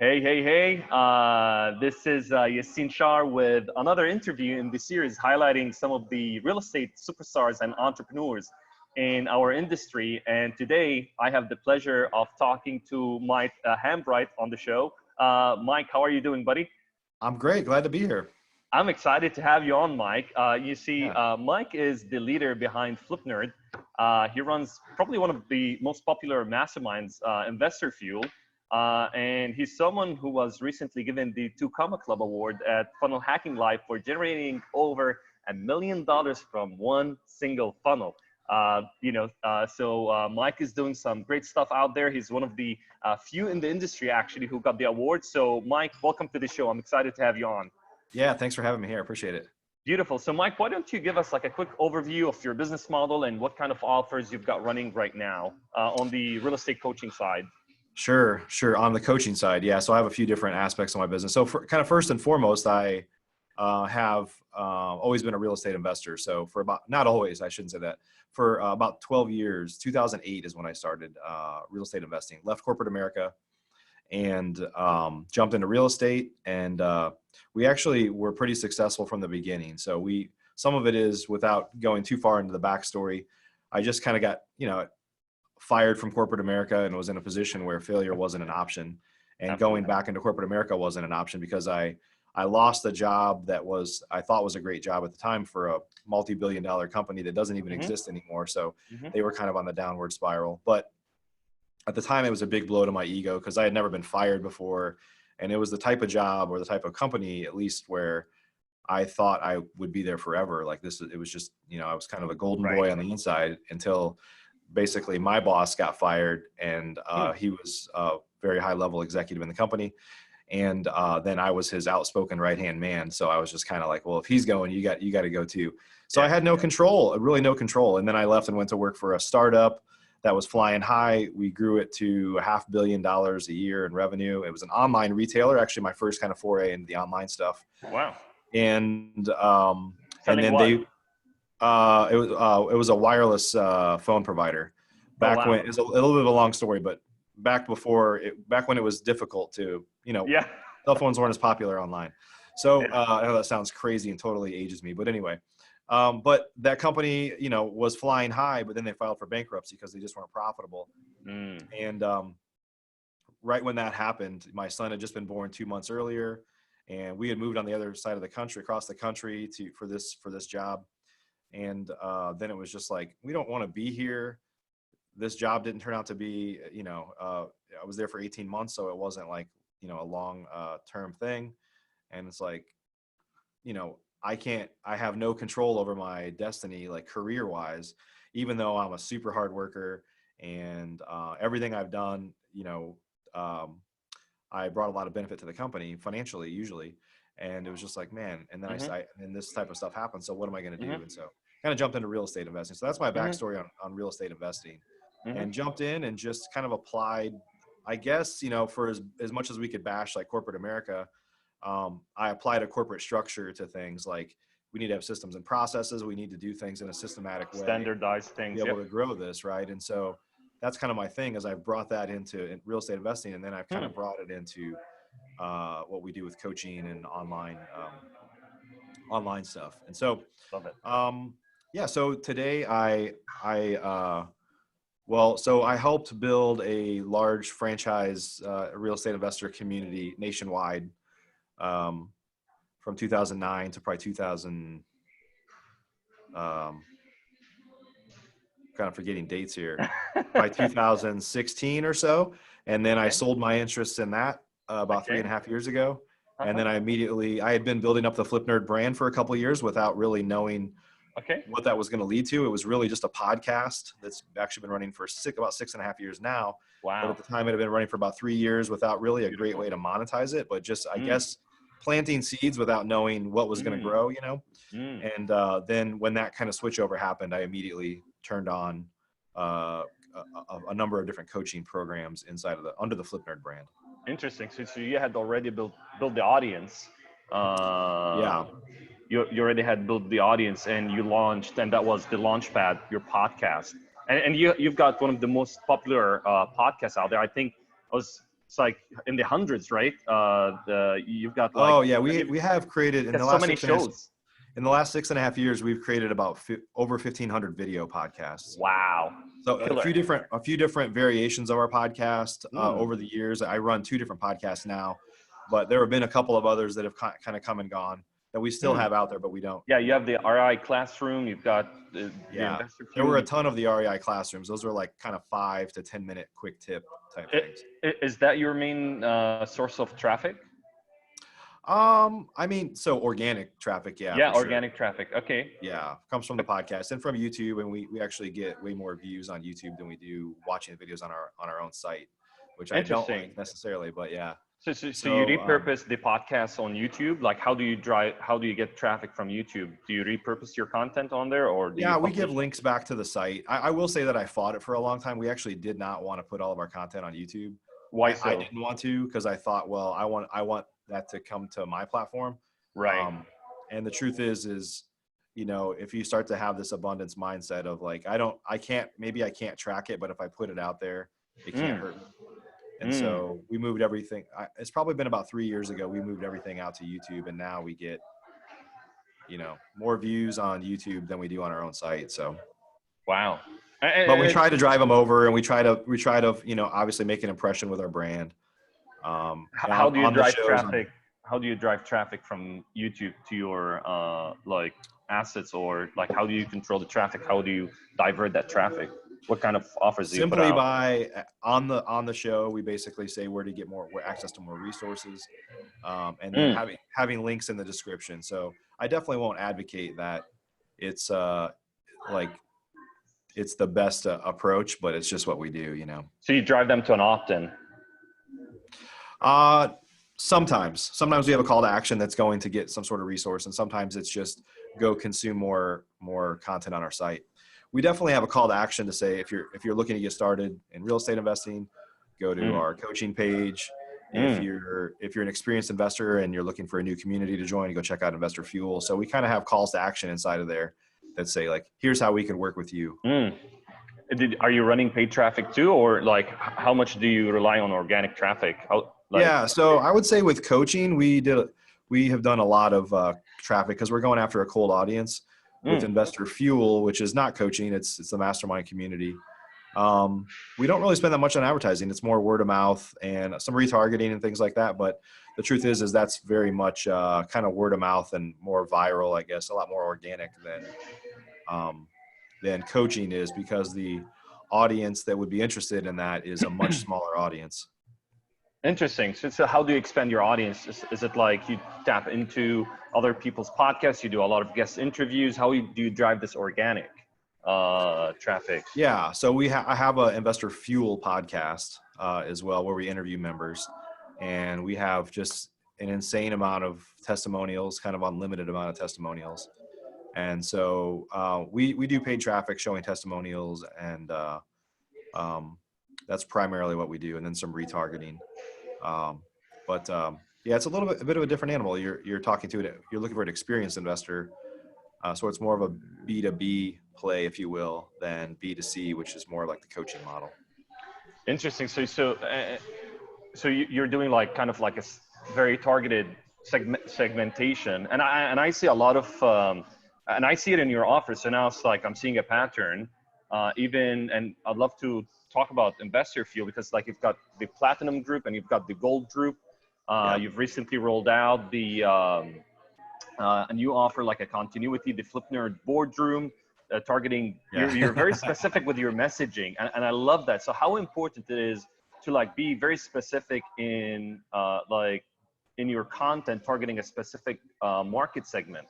Hey, hey, hey. This is Yassine Shar with another interview in the series highlighting some of the real estate superstars and entrepreneurs in our industry. And today I have the pleasure of talking to Mike Hambright on the show. Mike, how are you doing, buddy? I'm great. Glad to be here. I'm excited to have you on, Mike. You see, Yeah. Mike is the leader behind FlipNerd. He runs probably one of the most popular masterminds, Investor Fuel. And he's someone who was recently given the Two Comma Club Award at Funnel Hacking Live for generating over $1 million from one single funnel. Mike is doing some great stuff out there. He's one of the few in the industry actually who got the award. So, Mike, welcome to the show. I'm excited to have you on. Yeah. Thanks for having me here. I appreciate it. Beautiful. So, Mike, why don't you give us like a quick overview of your business model and what kind of offers you've got running right now on the real estate coaching side? Sure. On the coaching side, yeah. So I have a few different aspects of my business. So for kind of first and foremost, I have always been a real estate investor. So for about, not always, I shouldn't say that, for about 12 years, 2008 is when I started real estate investing, left corporate America and jumped into real estate. And we actually were pretty successful from the beginning. So some of it is without going too far into the backstory. I just kind of got, fired from corporate America and was in a position where failure wasn't an option. And Absolutely. going back into corporate America wasn't an option because I lost a job that I thought was a great job at the time for a multi-billion-dollar company that doesn't even Mm-hmm. exist anymore. So Mm-hmm. they were kind of on the downward spiral. But at the time, it was a big blow to my ego because I had never been fired before. And it was the type of job or the type of company, at least, where I thought I would be there forever. Like it was just, I was kind of a golden Right. boy on the inside until basically my boss got fired, and Mm. he was a very high level executive in the company. And then I was his outspoken right hand man. So I was just kind of like, well, if he's going, you got to go too. So I Yeah. had no control, really no control. And then I left and went to work for a startup that was flying high. We grew it to $500 million a year in revenue. It was an online retailer, actually my first kind of foray into the online stuff. Wow. And Selling then what? it was a wireless phone provider. Oh, Back wow. when it's a little bit of a long story, but back when it was difficult to, Yeah. cell phones weren't as popular online. So Yeah. I know that sounds crazy and totally ages me, but anyway, but that company, was flying high, but then they filed for bankruptcy because they just weren't profitable. Mm. And right when that happened, my son had just been born 2 months earlier, and we had moved on the other side of the country, across the country for this job. And then it was just like, we don't want to be here. This job didn't turn out to be, I was there for 18 months. So it wasn't like, a long term thing. And it's like, I have no control over my destiny, like career wise, even though I'm a super hard worker and everything I've done, I brought a lot of benefit to the company financially, usually. And it was just like, man, and then Mm-hmm. and this type of stuff happens. So what am I going to Mm-hmm. do? And so kind of jumped into real estate investing. So that's my Mm-hmm. backstory on real estate investing, Mm-hmm. and jumped in and just kind of applied, I guess, for as much as we could bash like corporate America. I applied a corporate structure to things like we need to have systems and processes. We need to do things in a systematic way Standardized to be things. able Yep. to grow this. Right. And so that's kind of my thing is I've brought that into real estate investing, and then I've kind Hmm. of brought it into what we do with coaching and online stuff. And so, Love it. yeah, so today so I helped build a large franchise real estate investor community nationwide um, from 2009 to probably 2000, kind of forgetting dates here, by 2016 or so. And then I Okay. sold my interest in that about three Okay. and a half years ago. And Uh-huh. then I had been building up the Flip Nerd brand for a couple of years without really knowing Okay. what that was going to lead to. It was really just a podcast that's actually been running for about 6.5 years now. But at Wow. the time it had been running for about 3 years without really a great Beautiful. way to monetize it, but just, I Mm. guess, planting seeds without knowing what was going to Mm. grow. Mm. And then when that kind of switchover happened, I immediately turned on uh, a number of different coaching programs under the Flip Nerd brand. Interesting. So you had already built the audience. Yeah. Uh, you already had built the audience, and you launched, and that was the launchpad, your podcast. And you've got one of the most popular podcasts out there. I think I was it's like in the hundreds, right? You've got like, Oh yeah, we have created in the so last many shows. in the last 6.5 years, we've created about over 1,500 video podcasts. Wow. So Killer. a few different variations of our podcast Mm. over the years. I run 2 different podcasts now, but there have been a couple of others that have kind of come and gone that we still have out there, but we don't. Yeah, you have the RI Classroom. You've got the Investor There were Fuel. a ton of the REI classrooms. Those were like kind of 5 to 10 minute quick tip type things. Is that your main source of traffic? I mean, so organic traffic, yeah. Yeah, for organic sure. traffic. Okay. Yeah, comes from the podcast and from YouTube, and we actually get way more views on YouTube than we do watching the videos on our own site, which I don't like necessarily, but yeah. So you repurpose the podcasts on YouTube? Like, how do you get traffic from YouTube? Do you repurpose your content on there, or we give links back to the site. I will say that I fought it for a long time. We actually did not want to put all of our content on YouTube. Why so? I didn't want to, because I thought, well, I want that to come to my platform. Right. And the truth is, if you start to have this abundance mindset of like, I can't track it, but if I put it out there, it can't hurt me. And so we moved everything. It's probably been about 3 years ago. We moved everything out to YouTube, and now we get, more views on YouTube than we do on our own site. So, wow. But we try to drive them over, and we try to, obviously make an impression with our brand. How do you drive traffic? How do you drive traffic from YouTube to your like assets, or like how do you control the traffic? How do you divert that traffic? What kind of offers do you put out? Simply by on the show, we basically say where to get more access to more resources, and then having links in the description. So I definitely won't advocate that it's like it's the best approach, but it's just what we do, So you drive them to an opt-in. Sometimes we have a call to action that's going to get some sort of resource, and sometimes it's just go consume more content on our site. We definitely have a call to action to say, if you're looking to get started in real estate investing, go to our coaching page. If you're an experienced investor and you're looking for a new community to join, go check out Investor Fuel. So we kind of have calls to action inside of there that say, like, here's how we can work with you. Are you running paid traffic too, or like how much do you rely on organic traffic? So I would say with coaching, we have done a lot of traffic because we're going after a cold audience. With Investor Fuel, which is not coaching, it's the mastermind community. We don't really spend that much on advertising. It's more word of mouth and some retargeting and things like that. But the truth is that's very much kind of word of mouth and more viral, I guess, a lot more organic than coaching is, because the audience that would be interested in that is a much smaller audience. Interesting. So how do you expand your audience? Is it like you tap into other people's podcasts? You do a lot of guest interviews. How do you drive this organic traffic? Yeah. So I have a Investor Fuel podcast as well, where we interview members, and we have just an insane amount of testimonials, kind of unlimited amount of testimonials. And so we do paid traffic showing testimonials, and that's primarily what we do. And then some retargeting. It's a bit of a different animal. You're talking to it. You're looking for an experienced investor. So it's more of a B2B play, if you will, than B2C, which is more like the coaching model. Interesting. So you're doing like kind of like a very targeted segmentation, and I see a lot of, and I see it in your offer. So now it's like I'm seeing a pattern, and I'd love to talk about Investor Fuel, because like you've got the platinum group and you've got the gold group. You've recently rolled out a new offer, like a continuity, the Flip Nerd boardroom, targeting. You're very specific with your messaging, and I love that. So how important it is to like be very specific in in your content, targeting a specific market segment.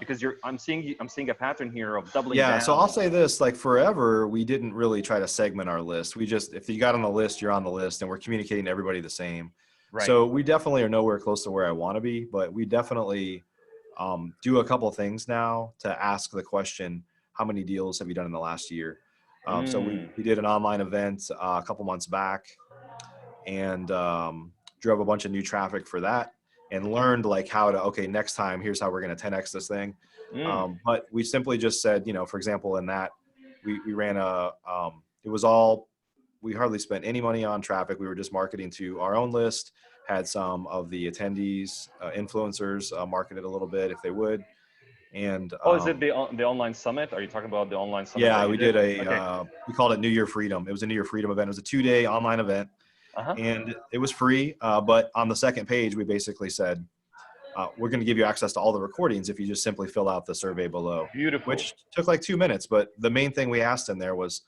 Because I'm seeing a pattern here of doubling down. So I'll say this, like forever, we didn't really try to segment our list. We just, if you got on the list, you're on the list, and we're communicating to everybody the same. Right. So we definitely are nowhere close to where I want to be, but we definitely do a couple of things now to ask the question, how many deals have you done in the last year? So we did an online event a couple months back, and drove a bunch of new traffic for that, and learned like how to, okay, next time, here's how we're going to 10X this thing. But we simply just said, for example, in that we ran it was all we hardly spent any money on traffic. We were just marketing to our own list, had some of the attendees, influencers, marketed a little bit if they would. And Oh, is it the online summit? Are you talking about the online summit yeah, that you we did? did Okay. we called it New Year Freedom. It was a New Year Freedom event. It was a 2-day online event, Uh-huh. and it was free. But on the second page, we basically said, we're going to give you access to all the recordings if you just simply fill out the survey below, Beautiful. which took like 2 minutes. But the main thing we asked in there was,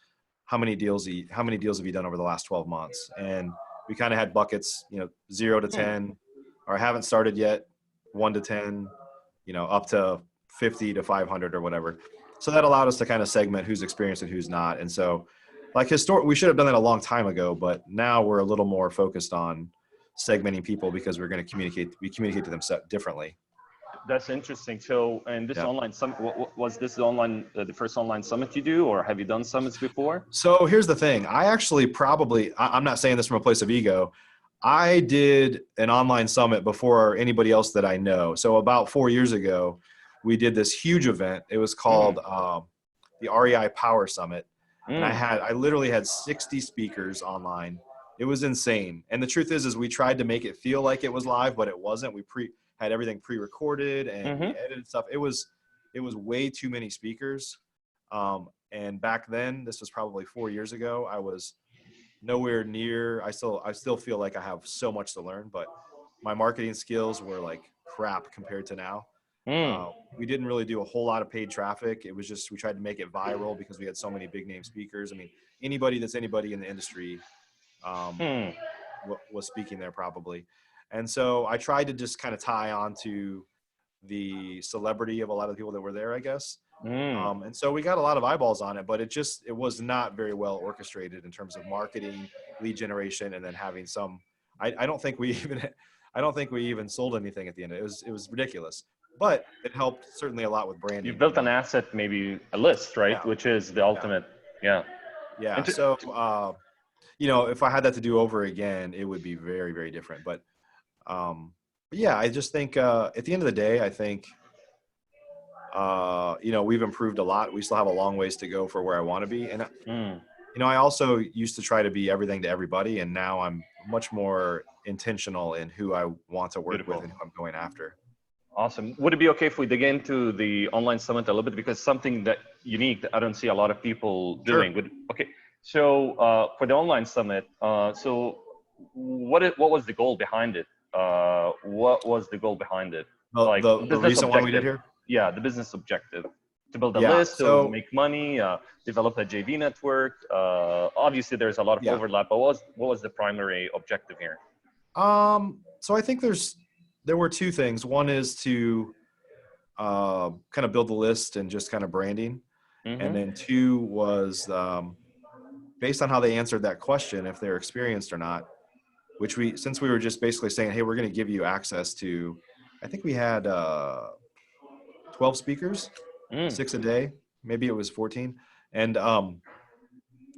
how many deals have you done over the last 12 months? And we kind of had buckets, 0 to 10, or haven't started yet, 1 to 10, up to 50 to 500 or whatever. So that allowed us to kind of segment who's experienced and who's not. And so we should have done that a long time ago, but now we're a little more focused on segmenting people because we communicate to them differently. That's interesting. So, and this Yeah. online summit, was this the first online summit you do, or have you done summits before? So here's the thing. I actually I'm not saying this from a place of ego. I did an online summit before anybody else that I know. So about 4 years ago, we did this huge event. It was called the REI Power Summit. And I literally had 60 speakers online. It was insane. And the truth is we tried to make it feel like it was live, but it wasn't. We had everything pre-recorded and we edited stuff. It was way too many speakers. And back then, this was probably 4 years ago, I was nowhere near. I still feel like I have so much to learn, but my marketing skills were like crap compared to now. We didn't really do a whole lot of paid traffic. It was just, we tried to make it viral because we had so many big name speakers. I mean, anybody in the industry was speaking there probably. And so I tried to just kind of tie on to the celebrity of a lot of the people that were there, I guess. And so we got a lot of eyeballs on it, but it was not very well orchestrated in terms of marketing, lead generation, and then having I don't think we even sold anything at the end. It was ridiculous, but it helped certainly a lot with branding. You built an asset, maybe a list, right? Yeah. Which is the ultimate. Yeah. So, if I had that to do over again, it would be very, very different. But yeah, I just think at the end of the day, I think, we've improved a lot. We still have a long ways to go for where I want to be. And, I also used to try to be everything to everybody. And now I'm much more intentional in who I want to work with and who I'm going after. Awesome. Would it be okay if we dig into the online summit a little bit? Because something that unique that I don't see a lot of people doing. Sure. Okay. So for the online summit, so what was the goal behind it? What was the goal behind it? Like the recent one we did here? Yeah, the business objective. To build a list, to make money, develop a JV network. Obviously, there's a lot of overlap, but what was the primary objective here? So I think there were two things. One is to kind of build the list and just kind of branding. And then two was based on how they answered that question, if they're experienced or not, since we were just basically saying, hey, we're going to give you access to, I think we had 12 speakers, 6 a day, maybe it was 14. And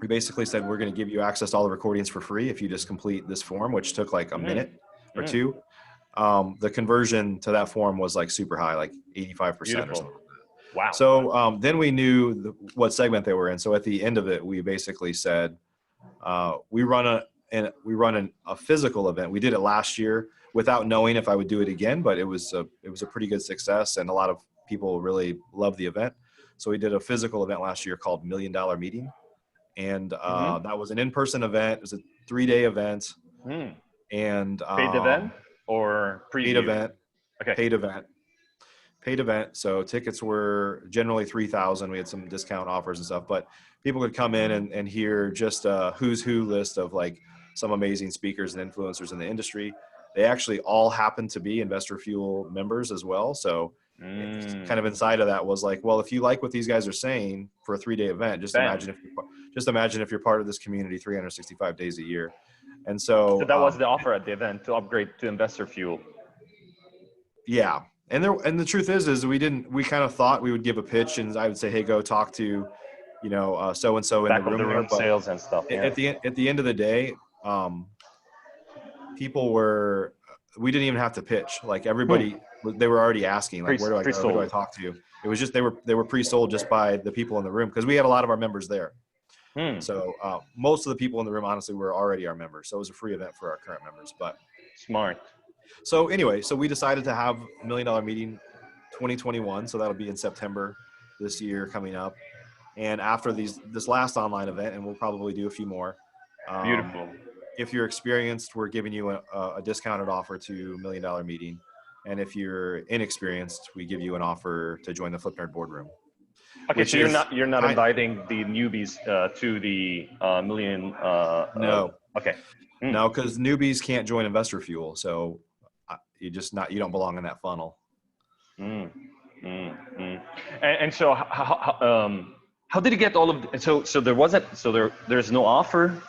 we basically said, we're going to give you access to all the recordings for free if you just complete this form, which took like a minute or two. The conversion to that form was like super high, like 85% or something. Wow. So then we knew what segment they were in. So at the end of it, we basically said, we run a physical event. We did it last year without knowing if I would do it again, but it was a pretty good success and a lot of people really loved the event. So we did a physical event last year called $1 Million Meeting. And that was an in-person event. It was a 3-day event. And paid event or preview? Paid event. Okay. Paid event. So tickets were generally $3,000. We had some discount offers and stuff, but people could come in and hear just a who's who list of like some amazing speakers and influencers in the industry. They actually all happened to be Investor Fuel members as well. So kind of inside of that was like, well, if you like what these guys are saying for a 3-day event, just imagine if you're part of this community 365 days a year. And so that was the offer at the event, to upgrade to Investor Fuel. Yeah. And the truth is we kind of thought we would give a pitch and I would say, hey, go talk to, so-and-so in the room there. But sales and stuff. Yeah. At the end of the day, we didn't even have to pitch. Like everybody, they were already asking, like, where do I go? Who do I talk to? It was just, they were pre-sold just by the people in the room because we had a lot of our members there. Hmm. So most of the people in the room, honestly, were already our members. So it was a free event for our current members. But Smart. so anyway, so we decided to have $1 million meeting 2021. So that'll be in September this year coming up. And after this last online event, and we'll probably do a few more. Beautiful. If you're experienced, we're giving you a discounted offer to $1 million meeting. And if you're inexperienced, we give you an offer to join the Flip Nerd boardroom, Okay, which so is you're not kind. inviting the newbies to the million. No, Okay. Hmm. no, because newbies can't join Investor Fuel. So you don't belong in that funnel. Mm, and so how did you get all of so there wasn't there's no offer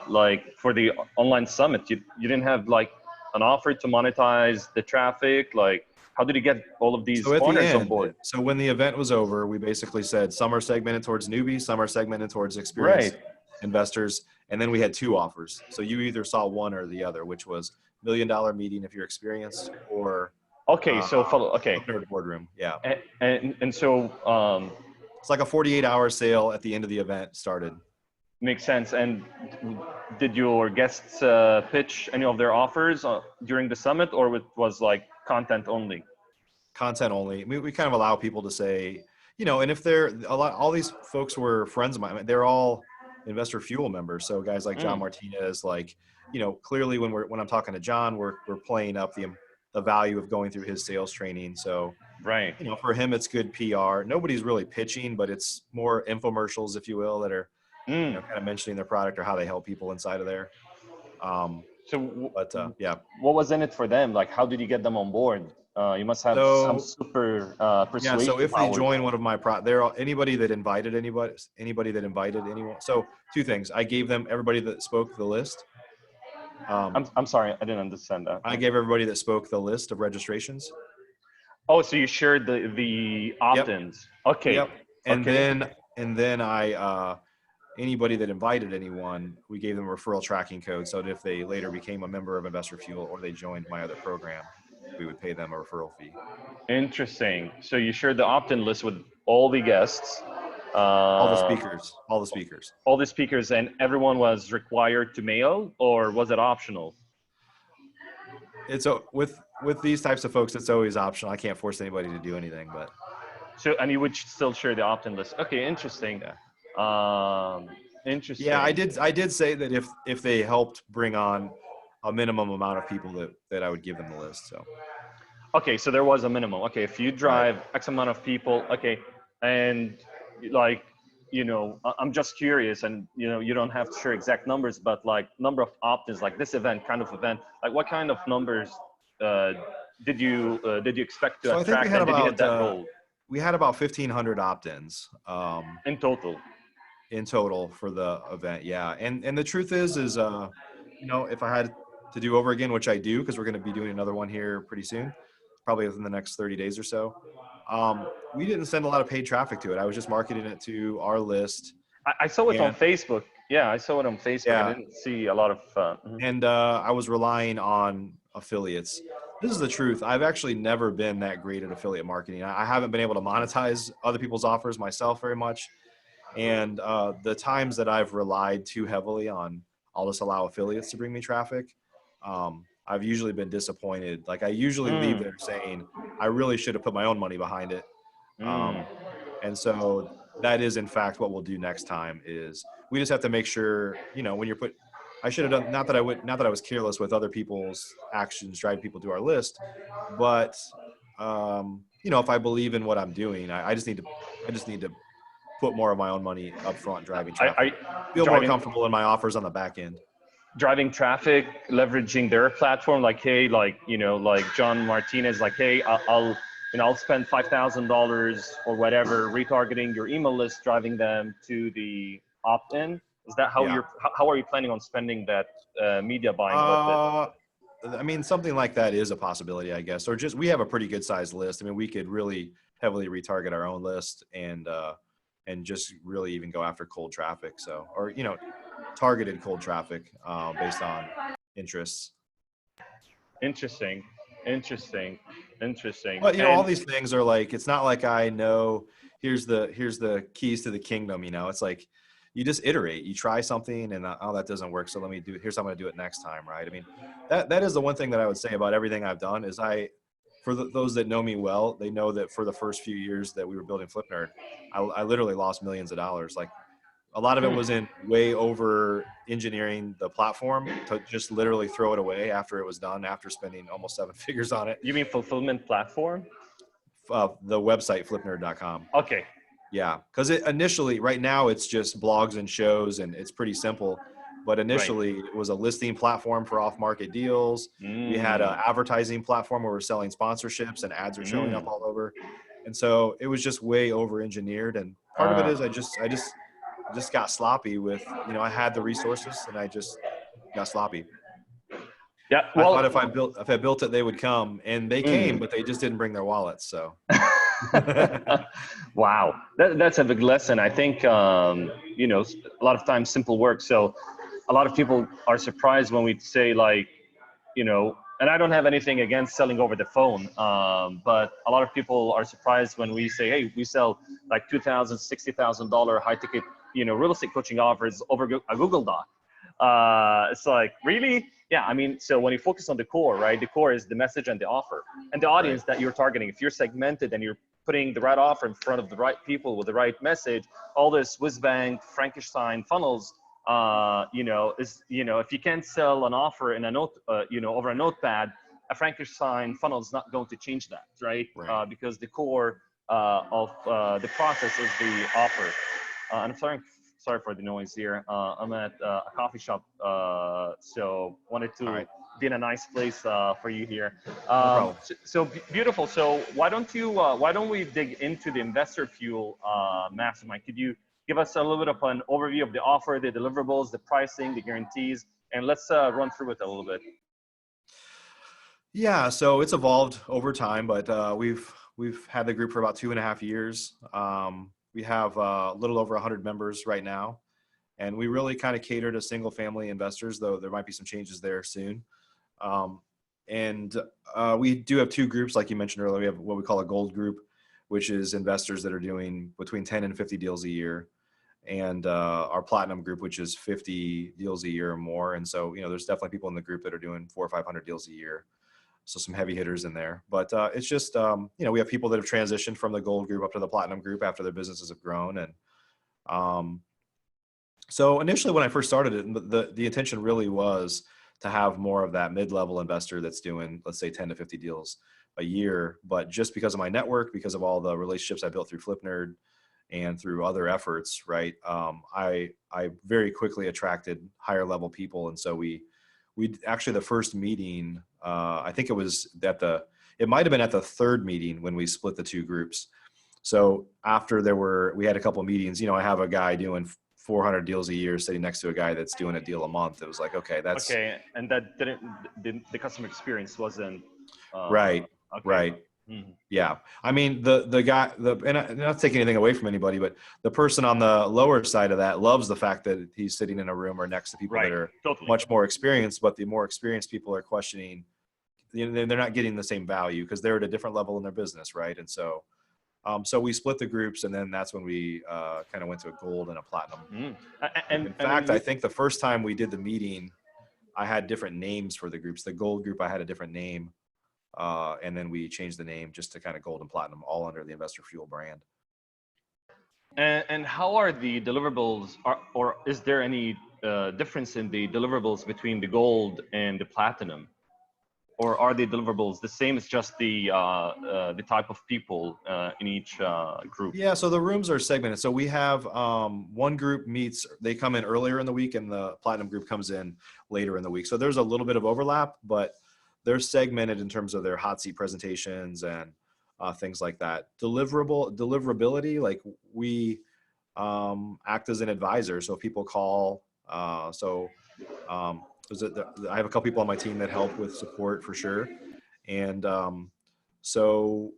like for the online summit you didn't have like an offer to monetize the traffic, like how did you get all of these So at the partners on end, board? so when the event was over, we basically said some are segmented towards newbies, some are segmented towards Right. experienced investors, and then we had two offers. So you either saw one or the other, which was $1 million meeting if you're experienced, or Okay, so follow. Okay, Flip Nerd boardroom. Yeah, and so it's like a 48-hour sale at the end of the event started. makes sense. And did your guests pitch any of their offers during the summit, or it was like content only? Content only. We kind of allow people to say, and if they're all these folks were friends of mine. I mean, they're all Investor Fuel members. So guys like John Mm, Martinez, like, clearly when I'm talking to John, we're playing up the value of going through his sales training. So, right. for him, it's good PR. Nobody's really pitching, but it's more infomercials, if you will, that are, Mm. kind of mentioning their product or how they help people inside of there. So But yeah. what was in it for them? Like, how did you get them on board? You must have some So super yeah, so persuasion if they powers. join one of my they're anybody that invited anybody that invited anyone. So two things. I gave them everybody that spoke the list. I'm sorry, I didn't understand that. I gave everybody that spoke the list of registrations. Oh, so you shared the Yep. opt-ins. Okay. Yep. And Okay. then I anybody that invited anyone, we gave them a referral tracking code so that if they later became a member of Investor Fuel or they joined my other program, we would pay them a referral fee. Interesting. So you shared the opt-in list with all the guests, All the uh, speakers, all the speakers. all the speakers, and everyone was required to mail, or was it optional? It's with these types of folks, it's always optional. I can't force anybody to do anything, but So, and you would still share the opt-in list. Okay, interesting. yeah. Yeah, I Interesting. did say that if they helped bring on a minimum amount of people that I would give them the list. So Okay, so there was a minimum. Okay, if you right. drive X amount of people, okay, and like, I'm just curious, and you don't have to share exact numbers, but like number of opt-ins, like this event, kind of event, like what kind of numbers uh, did you expect to So I think attract, and did you hit that goal we had about 1,500 opt-ins in total? in total for the event. Yeah, and the truth is if I had to do over again, which I do because we're going to be doing another one here pretty soon, probably within the next 30 days or so. We didn't send a lot of paid traffic to it. I was just marketing it to our list. I saw it on And Facebook. Yeah, I saw it on Facebook. I yeah, didn't see a lot of. and I was relying on affiliates. This is the truth. I've actually never been that great at affiliate marketing. I haven't been able to monetize other people's offers myself very much. And the times that I've relied too heavily on, I'll just allow affiliates to bring me traffic. I've usually been disappointed. Like I usually leave Mm, there saying, I really should have put my own money behind it. mm. And so that is in fact what we'll do next time is we just have to make sure, when you're I should have done, not that I was careless with other people's actions, driving people to our list, but if I believe in what I'm doing, I just need to put more of my own money up front driving traffic. I Feel more driving comfortable in my offers on the back end. driving traffic, leveraging their platform, like hey, like John Martinez, like hey, I'll spend $5,000 or whatever retargeting your email list, driving them to the opt-in. Is that how Yeah. how are you planning on spending that media buying budget? I mean, something like that is a possibility, I guess. Or just we have a pretty good sized list. I mean, we could really heavily retarget our own list and just really even go after cold traffic. So, or targeted cold traffic based on interests. Interesting, interesting, interesting. But all And these things are like it's not like I know here's the keys to the kingdom. It's like you just iterate. You try something, and oh, that doesn't work. So let me do it. Here's how I'm going to do it next time, right? I mean, that is the one thing that I would say about everything I've done is those that know me well, they know that for the first few years that we were building FlipNerd, I literally lost millions of dollars. Like a lot of it was in way over engineering the platform to just literally throw it away after it was done, after spending almost 7 figures on it. You mean fulfillment platform? The website flipnerd.com. Okay. Yeah, because initially, right now, it's just blogs and shows, and it's pretty simple. But initially, it was a listing platform for off-market deals. We had an advertising platform where we're selling sponsorships, and ads are showing up all over. And so it was just way over-engineered. And part of it is I just got sloppy with, I had the resources, and I just got sloppy. Yeah, well, I thought if I built it, they would come, and they came, but they just didn't bring their wallets. So. Wow, that's a big lesson. I think a lot of times simple work. So a lot of people are surprised when we say like, and I don't have anything against selling over the phone, but a lot of people are surprised when we say, hey, we sell like $2,000, $60,000 high ticket real estate coaching offers over a Google Doc. It's like, really? Yeah, I mean, so when you focus on the core, right, the core is the message and the offer and the audience that you're targeting. If you're segmented and you're putting the right offer in front of the right people with the right message, all this whiz-bang Frankenstein funnels, if you can't sell an offer in a note, over a notepad, a Frankenstein funnel is not going to change that, right? Because the core of the process is the offer. I'm sorry for the noise here. I'm at a coffee shop, so wanted to be in a nice place for you here. So beautiful. So why don't we dig into the Investor Fuel Mastermind? Could you give us a little bit of an overview of the offer, the deliverables, the pricing, the guarantees, and let's run through it a little bit. Yeah, so it's evolved over time, but we've had the group for about 2.5 years. We have a little over 100 members right now, and we really kind of cater to single family investors, though there might be some changes there soon. We do have 2 groups, like you mentioned earlier. We have what we call a gold group, which is investors that are doing between 10 and 50 deals a year, and our platinum group, which is 50 deals a year or more. And so, there's definitely people in the group that are doing 400 or 500 deals a year. So some heavy hitters in there, but it's just, we have people that have transitioned from the gold group up to the platinum group after their businesses have grown. And so initially when I first started it, the intention really was to have more of that mid-level investor that's doing, let's say 10 to 50 deals a year. But just because of my network, because of all the relationships I built through FlipNerd and through other efforts, right, I very quickly attracted higher level people. And so we actually, the first meeting, I think it was it might've been at the 3rd meeting when we split the 2 groups. So after we had a couple of meetings, I have a guy doing 400 deals a year sitting next to a guy that's doing a deal a month. It was like, okay, that's okay. And that the customer experience wasn't right. Okay. Right. Mm-hmm. Yeah. I mean, the guy, and I'm not taking anything away from anybody, but the person on the lower side of that loves the fact that he's sitting in a room or next to people that are much more experienced, but the more experienced people are questioning, they're not getting the same value because they're at a different level in their business. Right. And so, so we split the groups, and then that's when we kind of went to a gold and a platinum. In fact, I think the first time we did the meeting, I had different names for the groups. The gold group, I had a different name. And then we changed the name just to kind of gold and platinum, all under the Investor Fuel brand. And how are the deliverables, or is there any difference in the deliverables between the gold and the platinum? Or are the deliverables the same? It's just the type of people in each group? Yeah, so the rooms are segmented. So we have one group they come in earlier in the week, and the platinum group comes in later in the week. So there's a little bit of overlap, but they're segmented in terms of their hot seat presentations and things like that. Deliverability, like we act as an advisor. So if people call, I have a couple people on my team that help with support for sure. And so,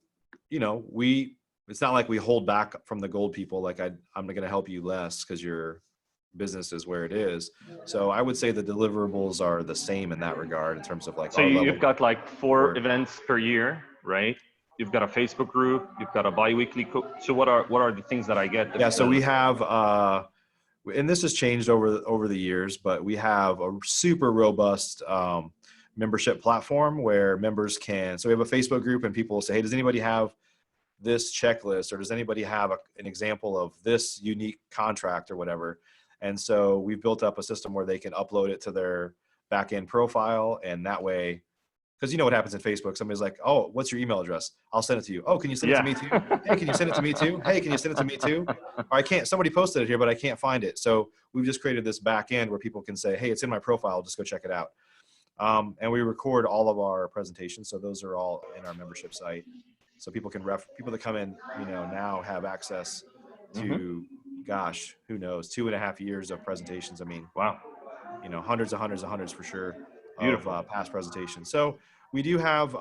it's not like we hold back from the gold people. Like I'm going to help you less because your business is where it is. So I would say the deliverables are the same in that regard in terms of like. So you've got like 4 events per year, right? You've got a Facebook group, you've got a bi-weekly. So what are the things that I get? Yeah. So we have and this has changed over the years, but we have a super robust membership platform where members can. So we have a Facebook group, and people will say, "Hey, does anybody have this checklist, or does anybody have an example of this unique contract or whatever?" And so we've built up a system where they can upload it to their back-end profile, and that way, because you know what happens in Facebook, somebody's like, "Oh, what's your email address? I'll send it to you." "Oh, can you send it to Yeah. me too?" "Hey, can you send it to me too?" "Hey, can you send it to me too?" Or, "I can't, somebody posted it here, but I can't find it." So we've just created this back end where people can say, "Hey, it's in my profile, just go check it out." And we record all of our presentations, so those are all in our membership site. So people can people that come in, now have access Hmm. to, gosh, who knows, 2.5 years of presentations. I mean, Wow. hundreds and hundreds and hundreds for sure of Beautiful. past presentations. So we do have,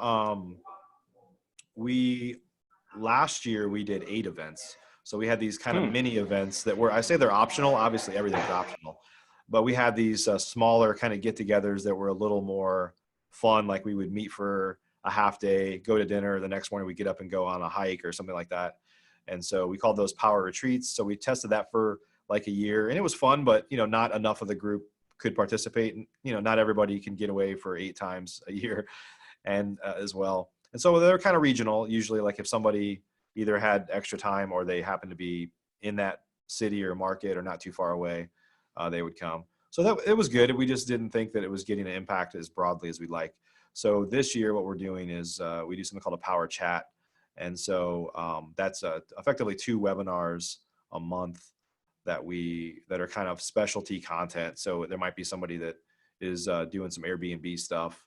last year we did 8 events. So we had these kind of Hmm. mini events that were, I say they're optional. Obviously everything's optional, but we had these smaller kind of get-togethers that were a little more fun. Like we would meet for a half day, go to dinner. The next morning we get up and go on a hike or something like that. And so we called those power retreats. So we tested that for like a year, and it was fun, but not enough of the group could participate. And, not everybody can get away for 8 times a year and as well. And so they're kind of regional. Usually, like if somebody either had extra time or they happen to be in that city or market or not too far away, they would come. So that it was good. We just didn't think that it was getting an impact as broadly as we'd like. So this year, what we're doing is we do something called a power chat, and so that's effectively 2 webinars a month that are kind of specialty content. So there might be somebody that is doing some Airbnb stuff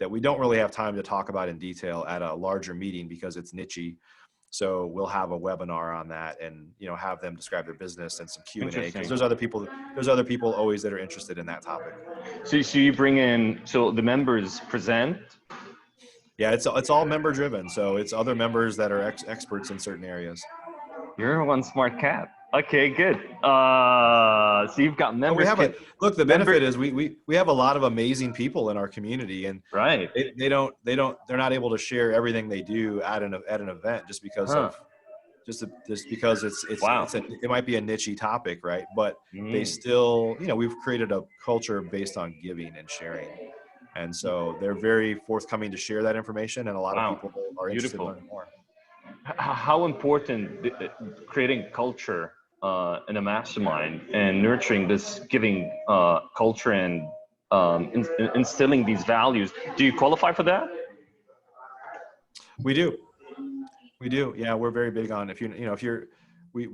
that we don't really have time to talk about in detail at a larger meeting because it's nichey. So we'll have a webinar on that, and have them describe their business and some Q&A, because Interesting. there's other people always that are interested in that topic. So you bring in, so the members present. Yeah, it's all member driven, so it's other members that are experts in certain areas. You're one smart cat. Okay, good. So you've got But we members. have Can look, the member benefit is we have a lot of amazing people in our community, and right? they're not able to share everything they do at an event just because Huh. of just because Wow. it might be a nichey topic, right? But they Mm. still, we've created a culture based on giving and sharing. And so they're very forthcoming to share that information, and a lot of Wow. people are interested in Beautiful. learning more. How important creating culture in a mastermind and nurturing this giving culture and instilling these values. Do you qualify for that? We do. We do. Yeah, we're very big on, if you're, we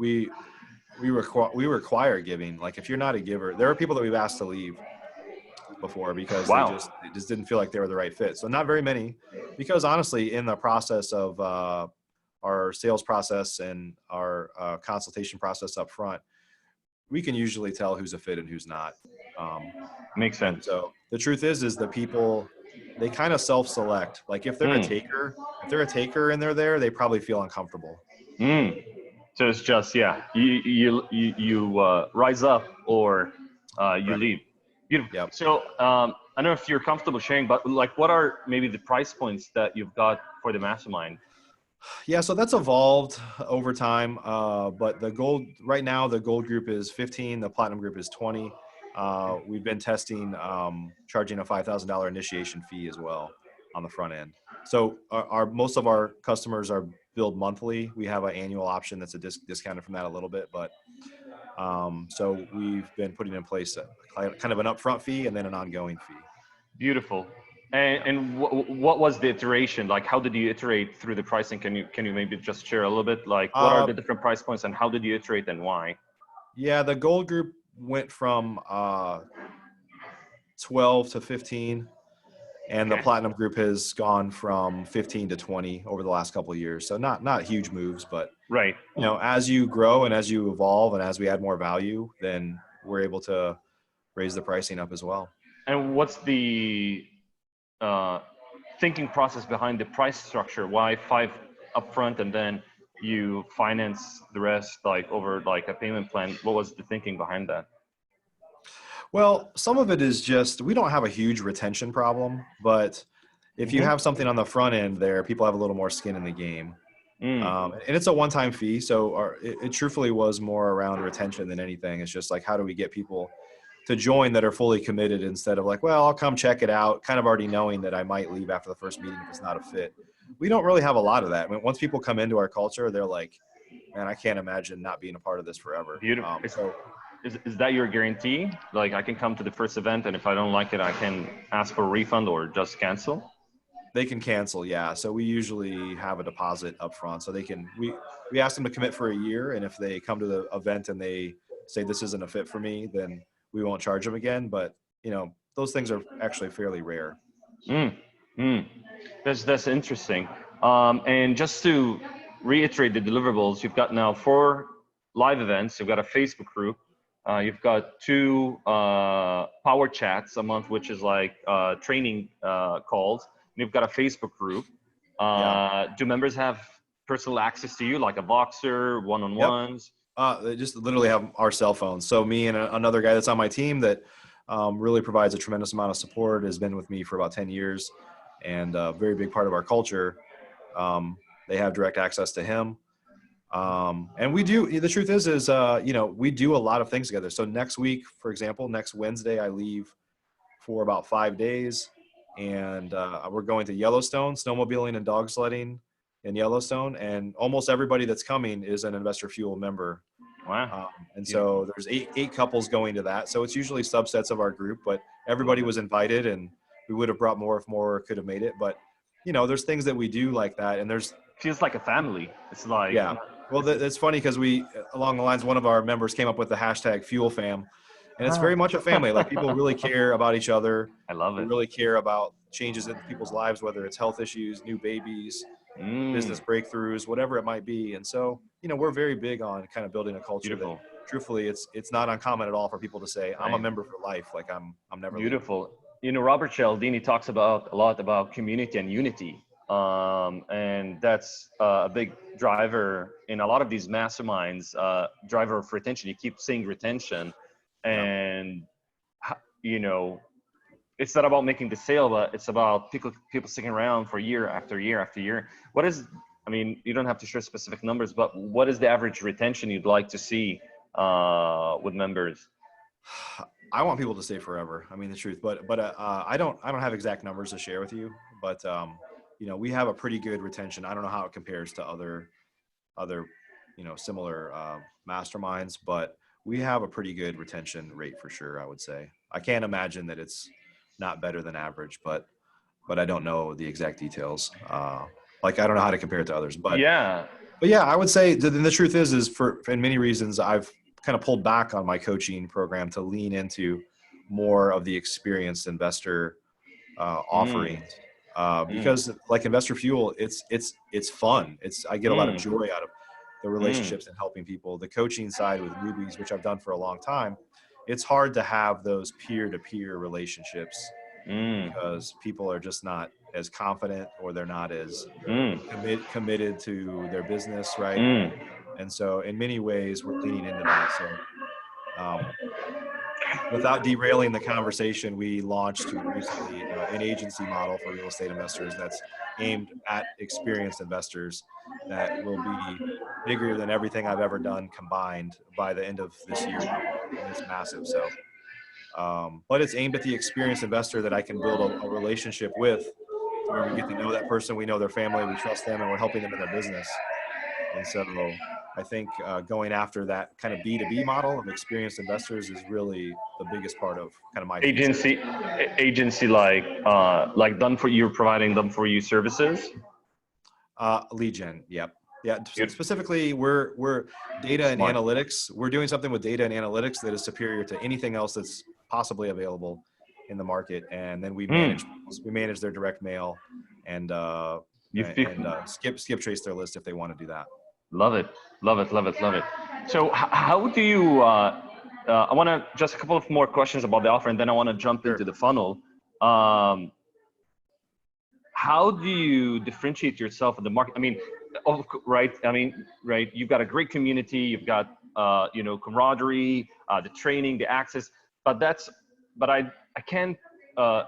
we require giving. Like if you're not a giver, there are people that we've asked to leave before because Wow. they just didn't feel like they were the right fit. So not very many, because honestly, in the process of our sales process and our consultation process up front, we can usually tell who's a fit and who's not. Um, Makes and sense. so the truth is the people, they kind of self-select. Like if they're a Mm. taker, and they're there, they probably feel uncomfortable. Mm. So it's just, yeah, you rise up or you Right. leave. Beautiful. Yep. So I don't know if you're comfortable sharing, but like, what are maybe the price points that you've got for the mastermind? Yeah, so that's evolved over time. But right now, the gold group is 15, the platinum group is 20. We've been testing charging a $5,000 initiation fee as well on the front end. So most of our customers are billed monthly. We have an annual option that's discounted from that a little bit, but so we've been putting in place kind of an upfront fee and then an ongoing fee. Beautiful. Yeah. And what was the iteration? Like, how did you iterate through the pricing? Can you maybe just share a little bit? Like, what are Uh, the different price points and how did you iterate and why? yeah, the gold group went from 12 to 15. And the Okay. platinum group has gone from 15 to 20 over the last couple of years. So not huge moves, but Right. as you grow and as you evolve and as we add more value, then we're able to raise the pricing up as well. And what's the uh, thinking process behind the price structure? Why 5 upfront and then you finance the rest like over like a payment plan? What was the thinking behind that? Well, some of it is just, we don't have a huge retention problem, but if you Hmm. have something on the front end there, people have a little more skin in the game. And it's a one-time fee. So it truthfully was more around retention than anything. It's just like, how do we get people to join that are fully committed instead of like, well, I'll come check it out, kind of already knowing that I might leave after the first meeting if it's not a fit. We don't really have a lot of that. I mean, once people come into our culture, they're like, man, I can't imagine not being a part of this forever. Beautiful. So is that your guarantee? Like I can come to the first event and if I don't like it, I can ask for a refund or just cancel? they can cancel. Yeah. So we usually have a deposit up front. So we ask them to commit for a year. And if they come to the event and they say, this isn't a fit for me, then we won't charge them again. But those things are actually fairly rare. Mm, mm. That's interesting. And just to reiterate the deliverables, you've got now 4 live events. You've got a Facebook group. You've got 2 power chats a month, which is like training calls. And you've got a Facebook group. Do members have personal access to you, like a Voxer, one-on-ones? Yep. They just literally have our cell phones. So me and another guy that's on my team that really provides a tremendous amount of support, has been with me for about 10 years and a very big part of our culture. They have direct access to him. And we do, the truth is, we do a lot of things together. So next week, for example, next Wednesday, I leave for about 5 days and we're going to Yellowstone, snowmobiling and dog sledding in Yellowstone. And almost everybody that's coming is an Investor Fuel member. Wow. And so there's eight couples going to that. So it's usually subsets of our group, but everybody was invited and we would have brought more if more could have made it. But, there's things that we do like that. And there's, feels like a family. It's like, yeah. Well, it's funny because we, along the lines, one of our members came up with the hashtag Fuel Fam, and it's very much a family. Like people really care about each other. I love it. They really care about changes in people's lives, whether it's health issues, new babies, business breakthroughs, whatever it might be. And so, we're very big on kind of building a culture that, truthfully, it's not uncommon at all for people to say, I'm a member for life. Like I'm never beautiful. Leaving. Robert Cialdini talks a lot about community and unity. And that's a big driver in a lot of these masterminds, driver of retention. You keep saying retention and, it's not about making the sale, but it's about people sticking around for year after year after year. You don't have to share specific numbers, but what is the average retention you'd like to see with members? I want people to stay forever. The truth, but I don't have exact numbers to share with you, but we have a pretty good retention. I don't know how it compares to other similar masterminds, but we have a pretty good retention rate for sure. I would say I can't imagine that it's not better than average, but I don't know the exact details. I don't know how to compare it to others, but yeah, I would say the truth is for many reasons, I've kind of pulled back on my coaching program to lean into more of the experienced investor offerings. Because like Investor Fuel, it's fun. I get a lot of joy out of the relationships and helping people. The coaching side with newbies, which I've done for a long time, it's hard to have those peer-to-peer relationships because people are just not as confident or they're not as committed to their business, right? And so in many ways, we're leaning into that. So without derailing the conversation, we launched recently an agency model for real estate investors that's aimed at experienced investors that will be bigger than everything I've ever done combined by the end of this year. And it's massive. So, but it's aimed at the experienced investor that I can build a relationship with where we get to know that person, we know their family, we trust them, and we're helping them in their business. And so I think going after that kind of B2B model of experienced investors is really the biggest part of kind of my agency, like done for you, providing them for you services. Lead gen. Yep. Yeah. Specifically, we're data and analytics. We're doing something with data and analytics that is superior to anything else that's possibly available in the market. And then we manage their direct mail and skip trace their list if they want to do that. Love it. So how do you, I want to just a couple of more questions about the offer and then I want to jump into the funnel. How do you differentiate yourself in the market? Right. You've got a great community, you've got, camaraderie, the training, the access, but I can't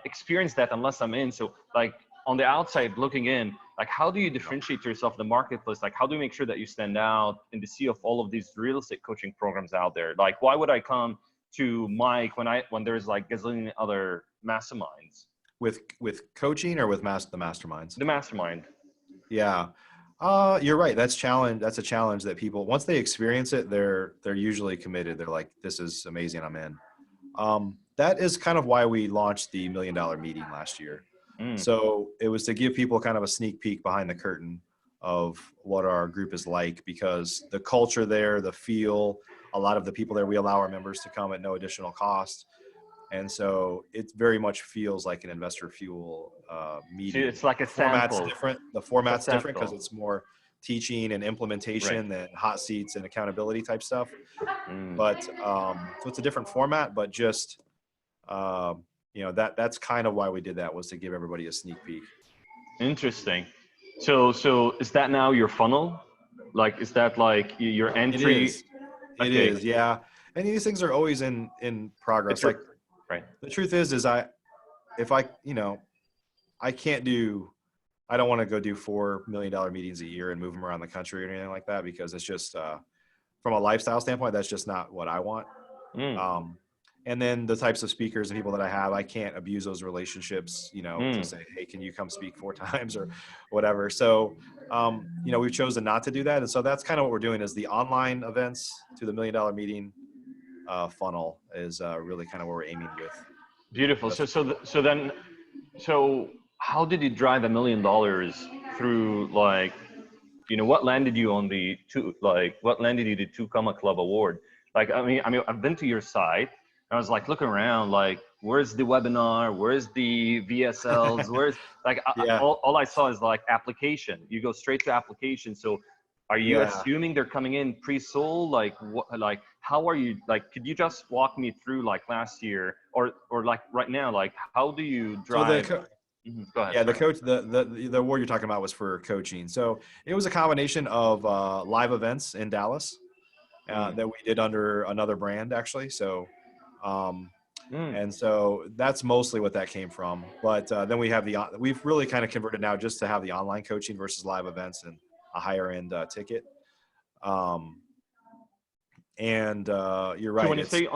experience that unless I'm in. So like, on the outside looking in, like how do you differentiate yourself in the marketplace? Like how do you make sure that you stand out in the sea of all of these real estate coaching programs out there? Like why would I come to Mike when there's like gazillion other masterminds? With coaching or with the masterminds? The mastermind. Yeah. You're right. That's a challenge that people, once they experience it, they're usually committed. They're like, this is amazing. I'm in. That is kind of why we launched the $1 Million Meeting last year. So it was to give people kind of a sneak peek behind the curtain of what our group is like, because the culture there, the feel, a lot of the people there, we allow our members to come at no additional cost. And so it very much feels like an Investor Fuel meeting. It's like a format's sample. different. The format's different because sample. it's more teaching and implementation than hot seats and accountability type stuff. But so it's a different format, but just that's kind of why we did that, was to give everybody a sneak peek. Interesting. So is that now your funnel? Like, is that like your entry? It is, yeah. And these things are always in progress. Like, right. The truth is I don't want to go do $4 million meetings a year and move them around the country or anything like that, because it's just from a lifestyle standpoint, that's just not what I want. And then the types of speakers and people that I have, I can't abuse those relationships, to say, hey, can you come speak 4 times or whatever. So, we've chosen not to do that. And so that's kind of what we're doing, is the online events to the $1 Million Meeting funnel is really kind of where we're aiming with. Beautiful. So how did you drive $1 million through, like, what landed you on the Two Comma Club award? Like, I mean, I've been to your site. I was like looking around, like, where's the webinar? Where's the VSLs? Where's all I saw is like application. You go straight to application. So are you assuming they're coming in pre-sold? Like what? Like how are you? Like, could you just walk me through, like, last year or like right now? Like, how do you drive? So Go ahead. Yeah, the coach, the award you're talking about was for coaching. So it was a combination of live events in Dallas that we did under another brand, actually. So. And so that's mostly what that came from. But then we have we've really kind of converted now just to have the online coaching versus live events and a higher end ticket. You're right. So when you say,